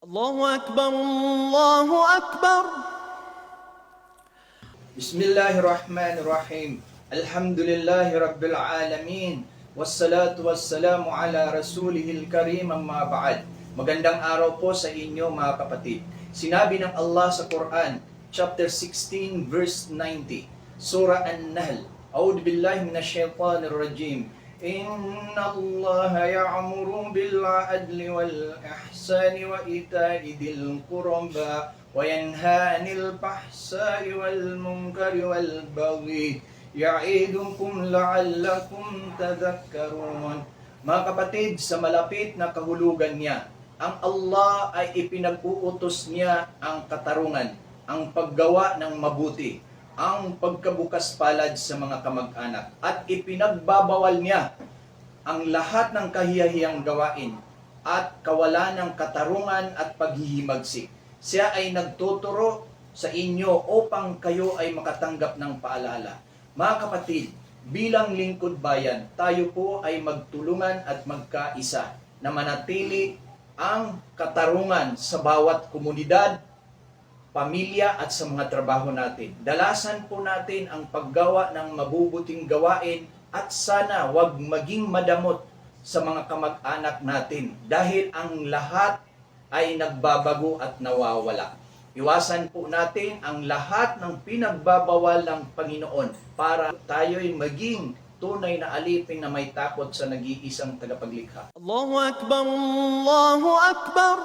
الله أكبر الله أكبر. Bismillahirrahmanirrahim. Alhamdulillahi Rabbil Alamin. Wassalatu wassalamu ala Rasulihil Karim, amma ba'd. Magandang araw po sa inyo mga kapatid. Sinabi ng Allah sa Quran, chapter 16, verse 90, Surah An-Nahl. A'udhu billahi minasyaitanir rajim. Inna Allah ya'muru bil 'adli wal ihsani wa ita'i dhil qurba wa yanha 'anil fahsai wal munkari wal baghi ya'idukum la'allakum tadhakkarun. Mga kapatid, sa malapit na kahulugan niya, ang Allah ay ipinag-uutos niya ang katarungan, ang paggawa ng mabuti, ang pagkabukas palad sa mga kamag-anak, at ipinagbabawal niya ang lahat ng kahiyahiyang gawain at kawalan ng katarungan at paghihimagsik. Siya ay nagtuturo sa inyo upang kayo ay makatanggap ng paalala. Mga kapatid, bilang lingkod bayan, tayo po ay magtulungan at magkaisa na manatili ang katarungan sa bawat komunidad, pamilya at sa mga trabaho natin. Dalasan po natin ang paggawa ng mabubuting gawain at sana wag maging madamot sa mga kamag-anak natin dahil ang lahat ay nagbabago at nawawala. Iwasan po natin ang lahat ng pinagbabawal ng Panginoon para tayo'y maging tunay na alipin na may takot sa nag-iisang tagapaglikha. الله أكبر الله أكبر.